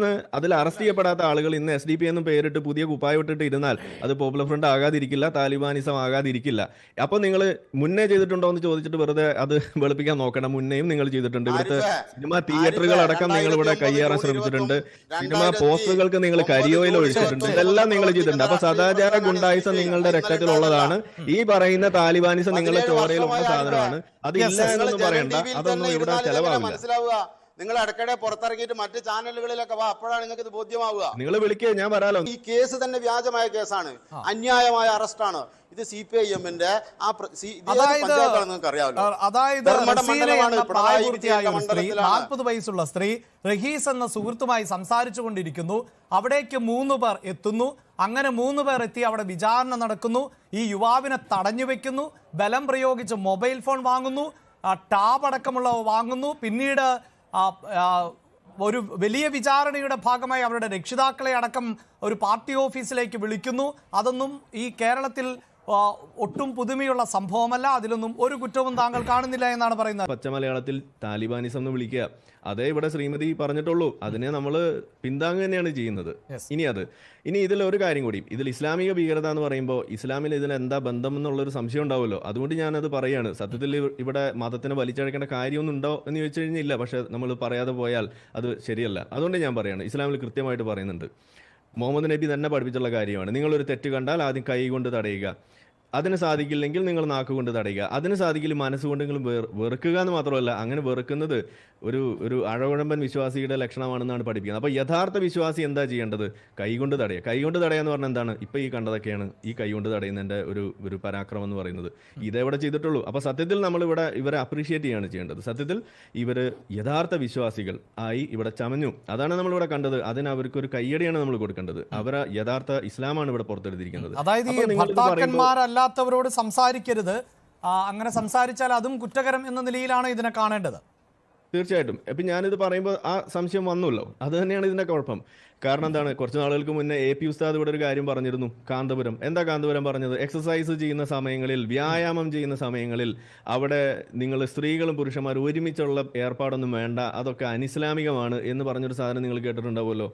ഇന്ന് അതിൽ അറസ്റ്റ് ചെയ്യപ്പെടാത്ത ആളുകൾ ഇന്ന് SDP എന്നും പേരിട്ട് പുതിയ കുപ്പായ ഇട്ടിട്ട് ഇരുന്നാൽ അത് പോപ്പുലർ ഫ്രണ്ട് ആകാതിരിക്കില്ല, താലിബാനിസം ആകാതിരിക്കില്ല. അപ്പൊ നിങ്ങൾ മുന്നേ ചെയ്തിട്ടുണ്ടോ എന്ന് ചോദിച്ചിട്ട് വെറുതെ അത് വെളുപ്പിക്കാൻ നോക്കണം. മുന്നേയും നിങ്ങൾ ചെയ്തിട്ടുണ്ട്. ഇവിടുത്തെ സിനിമ തിയേറ്ററുകൾ അടക്കം നിങ്ങൾ ഇവിടെ കയ്യേറാൻ ശ്രമിച്ചിട്ടുണ്ട്. സിനിമ പോസ്റ്ററുകൾക്ക് നിങ്ങൾ കരിയോയിൽ ഒഴിച്ചിട്ടുണ്ട്. ഇതെല്ലാം നിങ്ങൾ ചെയ്തിട്ടുണ്ട്. അപ്പൊ സദാചാര ഗുണ്ടായിസം നിങ്ങളുടെ രക്തത്തിലുള്ളതാണ്. ഈ പറയുന്ന താലിബാനിസം നിങ്ങളുടെ ചോരയിലുള്ള സാധനമാണ്. അത് ഇല്ല എന്നൊന്നും പറയണ്ട. അതൊന്നും ഇവിടെ ചെലവാവില്ല. നിങ്ങൾ ഇടയ്ക്കിടെ പുറത്തിറങ്ങിയിട്ട് മറ്റ് ചാനലുകളിലൊക്കെ വാ, അപ്പോഴാണ് നിങ്ങൾക്ക് ഇത് ബോധ്യമാവുക. നിങ്ങൾ വിളിക്കുക, ഞാൻ വരാലോ. ഈ കേസ് തന്നെ വ്യാജമായ കേസാണ്, അന്യായമായ അറസ്റ്റാണ്. ഇത് CPIM-ന്റെ നിങ്ങൾക്ക് അറിയാമല്ലോ. അതായത് 40 വയസ്സുള്ള സ്ത്രീ റഹീസ് എന്ന സുഹൃത്തുമായി സംസാരിച്ചു കൊണ്ടിരിക്കുന്നു. അവിടേക്ക് 3 പേർ എത്തുന്നു. അങ്ങനെ 3 പേർ എത്തി അവിടെ വിചാരണ നടക്കുന്നു. ഈ യുവാവിനെ തടഞ്ഞു വെക്കുന്നു, ബലം പ്രയോഗിച്ച് മൊബൈൽ ഫോൺ വാങ്ങുന്നു, ടാബ് അടക്കമുള്ളവ വാങ്ങുന്നു. പിന്നീട് ഒരു വലിയ വിചാരണയുടെ ഭാഗമായി അവരുടെ രക്ഷിതാക്കളെ അടക്കം ഒരു പാർട്ടി ഓഫീസിലേക്ക് വിളിക്കുന്നു. അതൊന്നും ഈ കേരളത്തിൽ ഒട്ടും പുതുമയുള്ള സംഭവമല്ല. അതിലൊന്നും ഒരു കുറ്റവും താങ്കൾ കാണുന്നില്ല എന്നാണ് പറയുന്നത്. പച്ചമലയാളത്തിൽ താലിബാനിസം എന്ന് വിളിക്കുക, അതേ ഇവിടെ ശ്രീമതി പറഞ്ഞിട്ടുള്ളൂ. അതിനെ നമ്മൾ പിന്താങ്ങുക തന്നെയാണ് ചെയ്യുന്നത്. ഇനി ഇതിലൊരു കാര്യം കൂടി, ഇതിൽ ഇസ്ലാമിക ഭീകരത എന്ന് പറയുമ്പോൾ ഇസ്ലാമിൽ ഇതിന് എന്താ ബന്ധം എന്നുള്ളൊരു സംശയം ഉണ്ടാവുമല്ലോ. അതുകൊണ്ട് ഞാനത് പറയാണ്. സത്യത്തിൽ ഇവിടെ മതത്തിനെ വലിച്ചഴക്കേണ്ട കാര്യമൊന്നും ഉണ്ടോ എന്ന് ചോദിച്ചു കഴിഞ്ഞാൽ ഇല്ല. പക്ഷെ നമ്മൾ പറയാതെ പോയാൽ അത് ശരിയല്ല. അതുകൊണ്ട് ഞാൻ പറയാണ്, ഇസ്ലാമിൽ കൃത്യമായിട്ട് പറയുന്നുണ്ട്. മുഹമ്മദ് നബി തന്നെ പഠിപ്പിച്ചുള്ള കാര്യമാണ്. നിങ്ങളൊരു തെറ്റ് കണ്ടാൽ ആദ്യം കൈ കൊണ്ട് തടയുക, അതിന് സാധിക്കില്ലെങ്കിൽ നിങ്ങൾ നാക്കുകൊണ്ട് തടയുക, അതിന് സാധിക്കില്ല മനസ്സുകൊണ്ട് നിങ്ങൾ വെറുക്കുക എന്ന് മാത്രമല്ല, അങ്ങനെ വെറുക്കുന്നത് ഒരു അഴകുഴമ്പൻ വിശ്വാസിയുടെ ലക്ഷണമാണെന്നാണ് പഠിപ്പിക്കുന്നത്. അപ്പോൾ യഥാർത്ഥ വിശ്വാസി എന്താ ചെയ്യേണ്ടത്? കൈകൊണ്ട് തടയുക. കൈകൊണ്ട് തടയുക എന്ന് പറഞ്ഞാൽ എന്താണ്? ഇപ്പം ഈ കണ്ടതൊക്കെയാണ് ഈ കൈകൊണ്ട് തടയുന്നതിൻ്റെ ഒരു പരാക്രമം എന്ന് പറയുന്നത്. ഇതെവിടെ ചെയ്തിട്ടുള്ളൂ. അപ്പോൾ സത്യത്തിൽ നമ്മളിവിടെ ഇവരെ അപ്രീഷിയേറ്റ് ചെയ്യാണ് ചെയ്യേണ്ടത്. സത്യത്തിൽ ഇവർ യഥാർത്ഥ വിശ്വാസികൾ ആയി ഇവിടെ ചമഞ്ഞു. അതാണ് നമ്മളിവിടെ കണ്ടത്. അതിന് അവർക്കൊരു കയ്യടിയാണ് നമ്മൾ കൊടുക്കേണ്ടത്. അവരെ യഥാർത്ഥ ഇസ്ലാമാണ് ഇവിടെ പുറത്തെടുത്തിരിക്കുന്നത്. അല്ലാത്തവരോട് സംസാരിക്കരുത്, അങ്ങനെ സംസാരിച്ചാൽ അതും കുറ്റകരം എന്ന നിലയിലാണ് ഇതിനെ കാണേണ്ടത്. തീർച്ചയായിട്ടും. ഇപ്പം ഞാനിത് പറയുമ്പോൾ ആ സംശയം വന്നല്ലോ. അത് തന്നെയാണ് ഇതിൻ്റെ കുഴപ്പം. കാരണം എന്താണ്, കുറച്ച് നാളുകൾക്ക് മുന്നേ AP ഉസ്താദ് ഇവിടെ ഒരു കാര്യം പറഞ്ഞിരുന്നു. കാന്തപുരം എന്താ കാന്തപുരം പറഞ്ഞത്? എക്സസൈസ് ചെയ്യുന്ന സമയങ്ങളിൽ, വ്യായാമം ചെയ്യുന്ന സമയങ്ങളിൽ അവിടെ നിങ്ങൾ സ്ത്രീകളും പുരുഷന്മാരും ഒരുമിച്ചുള്ള ഏർപ്പാടൊന്നും വേണ്ട, അതൊക്കെ അനിസ്ലാമികമാണ് എന്ന് പറഞ്ഞൊരു സാധനം നിങ്ങൾ കേട്ടിട്ടുണ്ടാവുമല്ലോ.